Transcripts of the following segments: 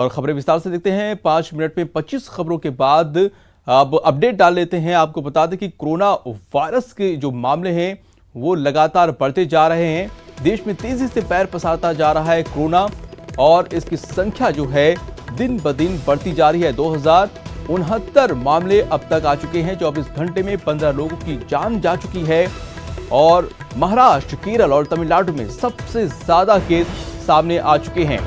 और खबरें विस्तार से देखते हैं। 5 मिनट में 25 खबरों के बाद अब अपडेट डाल लेते हैं। आपको बता दें कि कोरोना वायरस के जो मामले हैं वो लगातार बढ़ते जा रहे हैं। देश में तेजी से पैर पसारता जा रहा है कोरोना और इसकी संख्या जो है दिन ब दिन बढ़ती जा रही है। 2069 मामले अब तक आ चुके हैं। 24 घंटे में 15 लोगों की जान जा चुकी है और महाराष्ट्र, केरल और तमिलनाडु में सबसे ज्यादा केस सामने आ चुके हैं।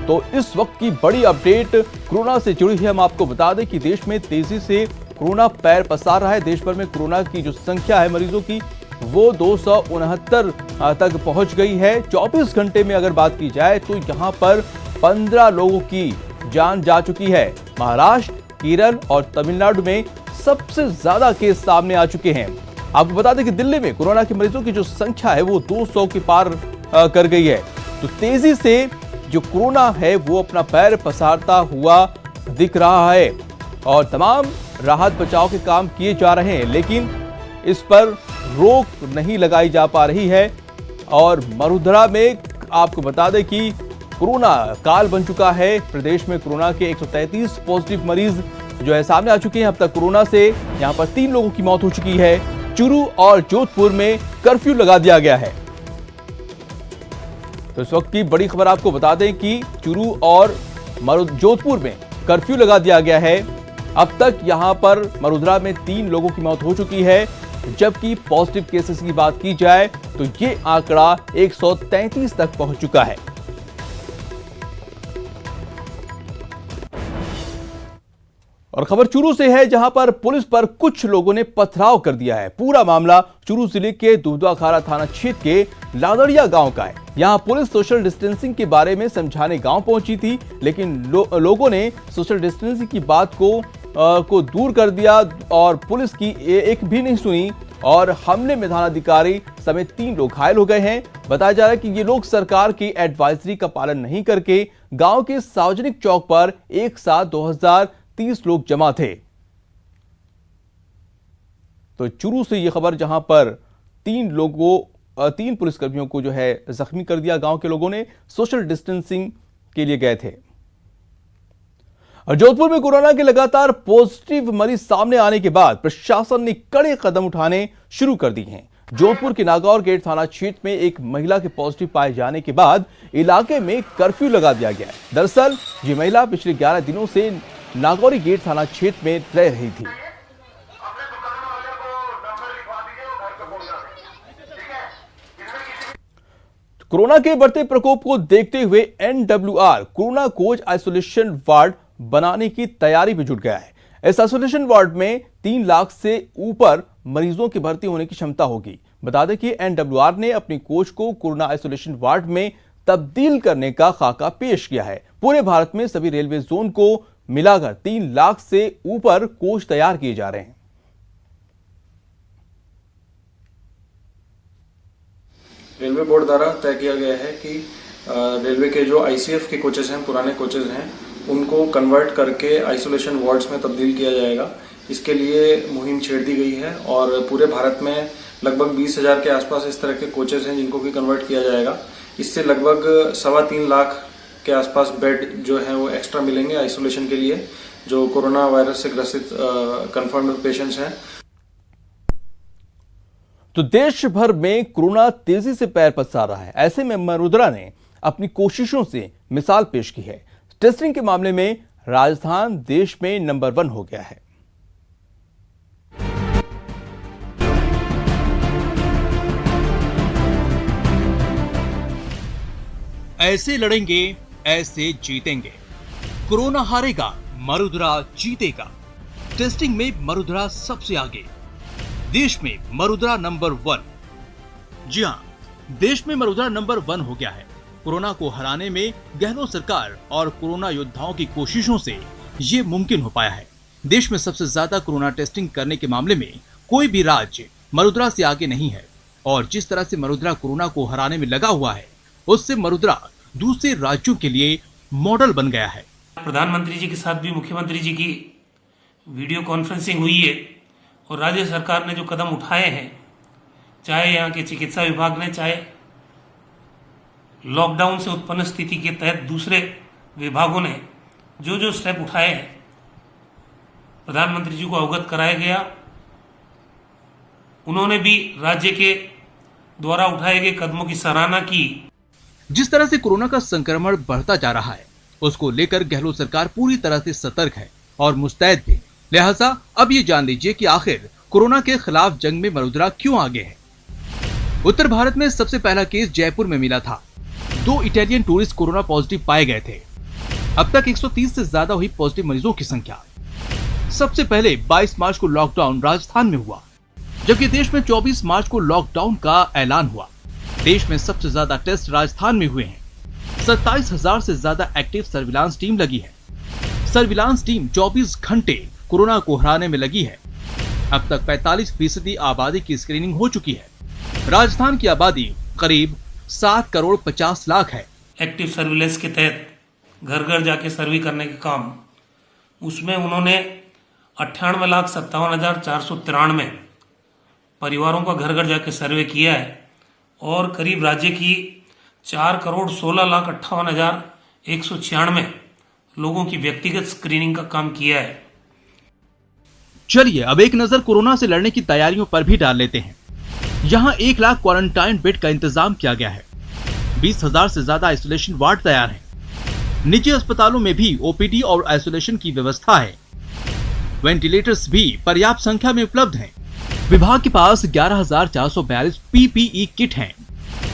तो इस वक्त की बड़ी अपडेट कोरोना से जुड़ी है। हम आपको बता दें कि देश में तेजी से कोरोना पैर पसार रहा है। देश भर में कोरोना की जो संख्या है मरीजों की वो 269 तक पहुंच गई है। 24 घंटे में अगर बात की जाए तो यहां पर 15 लोगों की जान जा चुकी है। महाराष्ट्र, केरल और तमिलनाडु में सबसे ज्यादा केस सामने आ चुके हैं। आपको बता दें कि दिल्ली में कोरोना के मरीजों की जो संख्या है वो 200 के पार कर गई है। तो तेजी से जो कोरोना है वो अपना पैर पसारता हुआ दिख रहा है और तमाम राहत बचाव के काम किए जा रहे हैं, लेकिन इस पर रोक नहीं लगाई जा पा रही है। और मरुधरा में आपको बता दें कि कोरोना काल बन चुका है। प्रदेश में कोरोना के 133 पॉजिटिव मरीज जो है सामने आ चुके हैं। अब तक कोरोना से यहां पर 3 लोगों की मौत हो चुकी है। चूरू और जोधपुर में कर्फ्यू लगा दिया गया है। तो इस वक्त की बड़ी खबर आपको बता दें कि चूरू और जोधपुर में कर्फ्यू लगा दिया गया है। अब तक यहां पर मरुधरा में 3 लोगों की मौत हो चुकी है, जबकि पॉजिटिव केसेस की बात की जाए तो ये आंकड़ा 133 तक पहुंच चुका है। और खबर चूरू से है, जहां पर पुलिस पर कुछ लोगों ने पथराव कर दिया है। पूरा मामला चूरू जिले के दुधवाखारा थाना क्षेत्र के लादड़िया गांव का है। यहां पुलिस सोशल डिस्टेंसिंग के बारे में समझाने गांव पहुंची थी, लेकिन लोगों ने सोशल डिस्टेंसिंग की बात को दूर कर दिया और पुलिस की एक भी नहीं सुनी और हमले में थानाधिकारी समेत 3 लोग घायल हो गए हैं। बताया जा रहा है कि ये लोग सरकार की एडवाइजरी का पालन नहीं करके गांव के सार्वजनिक चौक पर एक साथ 2030 लोग जमा थे। तो चूरू से यह खबर, जहां पर 3 पुलिसकर्मियों को जो है जख्मी कर दिया गांव के लोगों ने, सोशल डिस्टेंसिंग के लिए गए थे। और जोधपुर में कोरोना के लगातार पॉजिटिव मरीज सामने आने के बाद प्रशासन ने कड़े कदम उठाने शुरू कर दिए हैं। जोधपुर के नागौर गेट थाना क्षेत्र में एक महिला के पॉजिटिव पाए जाने के बाद इलाके में कर्फ्यू लगा दिया गया है। दरअसल ये महिला पिछले 11 दिनों से नागौरी गेट थाना क्षेत्र में रह रही थी। कोरोना के बढ़ते प्रकोप को देखते हुए NWR corona coach isolation ward बनाने की तैयारी में जुट गया है। इस आइसोलेशन वार्ड में 3 लाख से ऊपर मरीजों की भर्ती होने की क्षमता होगी। बता दें कि एनडब्ल्यूआर ने अपनी कोच को कोरोना आइसोलेशन वार्ड में तब्दील करने का खाका पेश किया है। पूरे भारत में सभी रेलवे जोन को मिलाकर 3 लाख से ऊपर कोच तैयार किए जा रहे हैं। रेलवे बोर्ड द्वारा तय किया गया है कि रेलवे के जो आईसीएफ के कोचेस हैं, पुराने कोचेस हैं, उनको कन्वर्ट करके आइसोलेशन वार्ड्स में तब्दील किया जाएगा। इसके लिए मुहिम छेड़ दी गई है और पूरे भारत में लगभग 20,000 के आसपास इस तरह के कोचेस हैं जिनको भी कन्वर्ट किया जाएगा। इससे लगभग 3.25 लाख के आसपास बेड जो है वो एक्स्ट्रा मिलेंगे आइसोलेशन के लिए, जो कोरोना वायरस से ग्रसित कंफर्म्ड पेशेंट्स हैं। तो देश भर में कोरोना तेजी से पैर पसार रहा है। ऐसे में मरुधरा ने अपनी कोशिशों से मिसाल पेश की है। टेस्टिंग के मामले में राजस्थान देश में नंबर 1 हो गया है। ऐसे लड़ेंगे, ऐसे जीतेंगे। कोरोना हारेगा, मरुधरा जीतेगा। टेस्टिंग में मरुधरा सबसे आगे। देश में मरुधरा नंबर 1। जी हां, देश में मरुधरा नंबर 1 हो गया है। कोरोना को हराने में गहलोत सरकार और कोरोना योद्धाओं की कोशिशों से ये मुमकिन हो पाया है। देश में सबसे ज्यादा कोरोना टेस्टिंग करने के मामले में कोई भी राज्य मरुधरा से आगे नहीं है और जिस तरह से मरुधरा कोरोना को हराने में लगा हुआ है, उससे मरुधरा दूसरे राज्यों के लिए मॉडल बन गया है। प्रधानमंत्री जी के साथ भी मुख्यमंत्री जी की वीडियो कॉन्फ्रेंसिंग हुई है और राज्य सरकार ने जो कदम उठाए हैं, चाहे यहाँ के चिकित्सा विभाग ने, चाहे लॉकडाउन से उत्पन्न स्थिति के तहत दूसरे विभागों ने, जो जो स्टेप उठाए प्रधानमंत्री जी को अवगत कराया गया। उन्होंने भी राज्य के द्वारा उठाए गए कदमों की सराहना की। जिस तरह से कोरोना का संक्रमण बढ़ता जा रहा है उसको लेकर गहलोत सरकार पूरी तरह से सतर्क है और मुस्तैद भी। लिहाजा अब ये जान लीजिए कि आखिर कोरोना के खिलाफ जंग में वडोदरा क्यों आगे है। उत्तर भारत में सबसे पहला केस जयपुर में मिला था। 2 इटालियन टूरिस्ट कोरोना पॉजिटिव पाए गए थे। अब तक 130 से ज्यादा हुई पॉजिटिव मरीजों की संख्या। सबसे पहले 22 मार्च को लॉकडाउन राजस्थान में हुआ, जबकि देश में 24 मार्च को लॉकडाउन का ऐलान हुआ। देश में सबसे ज्यादा टेस्ट राजस्थान में हुए हैं। 27,000 से ज्यादा एक्टिव सर्विलांस टीम लगी है। सर्विलांस टीम 24 घंटे कोरोना को हराने में लगी है। अब तक 45% आबादी की स्क्रीनिंग हो चुकी है। राजस्थान की आबादी करीब 7 करोड़ 50 लाख है। एक्टिव सर्विलेंस के तहत घर घर जाके सर्वे करने का काम, उसमें उन्होंने 98,57,493 परिवारों का घर घर जाके सर्वे किया है और करीब राज्य की 4,16,58,196 लोगों की व्यक्तिगत स्क्रीनिंग का काम किया है। चलिए अब एक नजर कोरोना से लड़ने की तैयारियों पर भी डाल लेते हैं। यहाँ 1 लाख क्वारंटाइन बेड का इंतजाम किया गया है। 20,000 से ज्यादा आइसोलेशन वार्ड तैयार हैं। निजी अस्पतालों में भी ओपीडी और आइसोलेशन की व्यवस्था है। वेंटिलेटर्स भी पर्याप्त संख्या में उपलब्ध हैं। विभाग के पास 11,442 पीपीई किट हैं।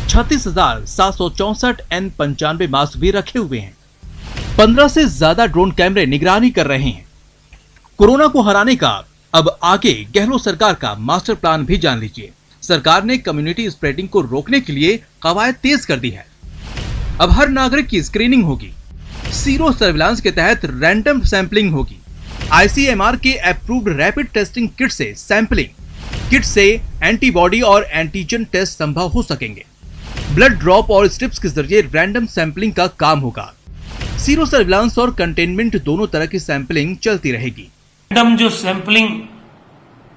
36,764 N95 मास्क भी रखे हुए हैं। 15 से ज्यादा ड्रोन कैमरे निगरानी कर रहे हैं। कोरोना को हराने का अब आगे गहलोत सरकार का मास्टर प्लान भी जान लीजिए। सरकार ने कम्युनिटी स्प्रेडिंग को रोकने के लिए कवायद तेज कर दी है। अब हर नागरिक की स्क्रीनिंग होगी। सीरो सर्विलांस के तहत रैंडम सैंपलिंग होगी। आईसीएमआर के अप्रूव्ड रैपिड टेस्टिंग किट से सैंपलिंग, किट से एंटीबॉडी और एंटीजन टेस्ट संभव हो सकेंगे। ब्लड ड्रॉप और स्ट्रिप्स के जरिए रैंडम सैंपलिंग का काम होगा। सीरो सर्विलांस और कंटेनमेंट दोनों तरह की सैंपलिंग चलती रहेगी। रैंडम जो सैंपलिंग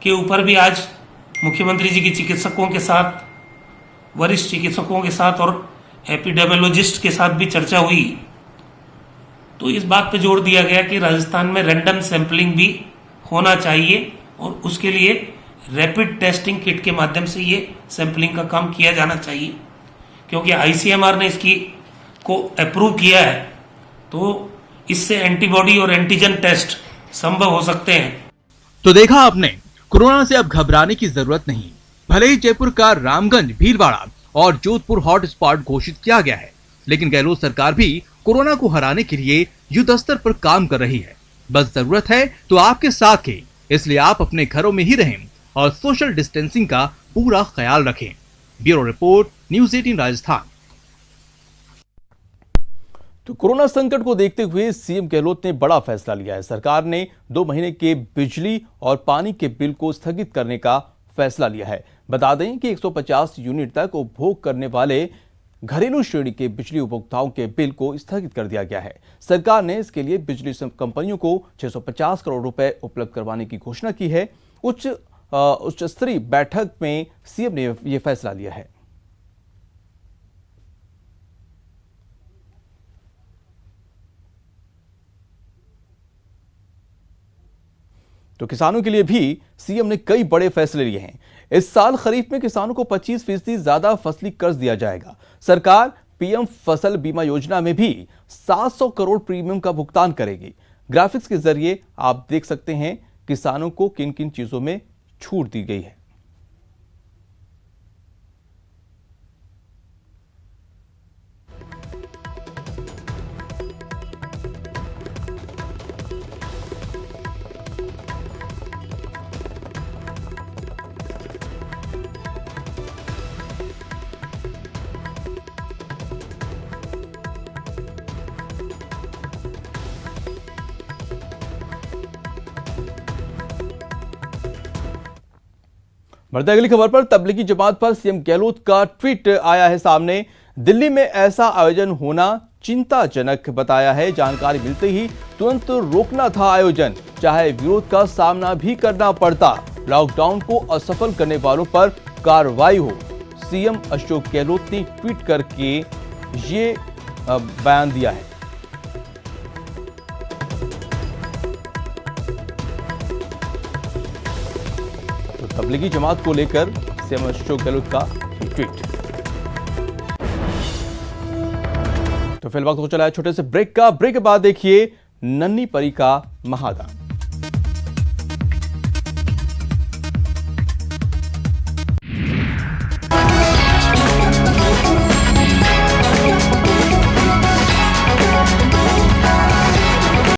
के ऊपर भी आज मुख्यमंत्री जी की चिकित्सकों के साथ, वरिष्ठ चिकित्सकों के साथ और एपिडेमियोलॉजिस्ट के साथ भी चर्चा हुई, तो इस बात पे जोर दिया गया कि राजस्थान में रैंडम सैंपलिंग भी होना चाहिए और उसके लिए रैपिड टेस्टिंग किट के माध्यम से ये सैंपलिंग का काम किया जाना चाहिए। क्योंकि आईसीएमआर ने इसकी को अप्रूव किया है, तो इससे एंटीबॉडी और एंटीजन टेस्ट संभव हो सकते हैं। तो देखा आपने, कोरोना से अब घबराने की जरूरत नहीं। भले ही जयपुर का रामगंज, भीलवाड़ा और जोधपुर हॉट स्पॉट घोषित किया गया है, लेकिन गहलोत सरकार भी कोरोना को हराने के लिए युद्ध स्तर पर काम कर रही है। बस जरूरत है तो आपके साथ के, इसलिए आप अपने घरों में ही रहें और सोशल डिस्टेंसिंग का पूरा ख्याल रखें। Bureau report, news 18 Rajasthan. तो कोरोना संकट को देखते हुए सीएम गहलोत ने बड़ा फैसला लिया है। सरकार ने 2 महीने के बिजली और पानी के बिल को स्थगित करने का फैसला लिया है। बता दें कि 150 यूनिट तक उपभोग करने वाले घरेलू श्रेणी के बिजली उपभोक्ताओं के बिल को स्थगित कर दिया गया है। सरकार ने इसके लिए बिजली कंपनियों को 650 करोड़ रुपए उपलब्ध करवाने की घोषणा की है। उच्च स्तरीय बैठक में सीएम ने यह फैसला लिया है। तो किसानों के लिए भी सीएम ने कई बड़े फैसले लिए हैं। इस साल खरीफ में किसानों को 25% ज्यादा फसली कर्ज दिया जाएगा। सरकार पीएम फसल बीमा योजना में भी 700 करोड़ प्रीमियम का भुगतान करेगी। ग्राफिक्स के जरिए आप देख सकते हैं किसानों को किन किन चीजों में छूट दी गई है। बढ़ते अगली खबर पर, तबलीगी जमात पर सीएम गहलोत का ट्वीट आया है सामने। दिल्ली में ऐसा आयोजन होना चिंताजनक बताया है। जानकारी मिलते ही तुरंत रोकना था आयोजन, चाहे विरोध का सामना भी करना पड़ता। लॉकडाउन को असफल करने वालों पर कार्रवाई हो। सीएम अशोक गहलोत ने ट्वीट करके ये बयान दिया है। तबलीगी जमात को लेकर सीएम अशोक गहलोत का ट्वीट। तो फिलहाल वक्त हो चला है छोटे से ब्रेक का। ब्रेक के बाद देखिए नन्ही परी का महादान।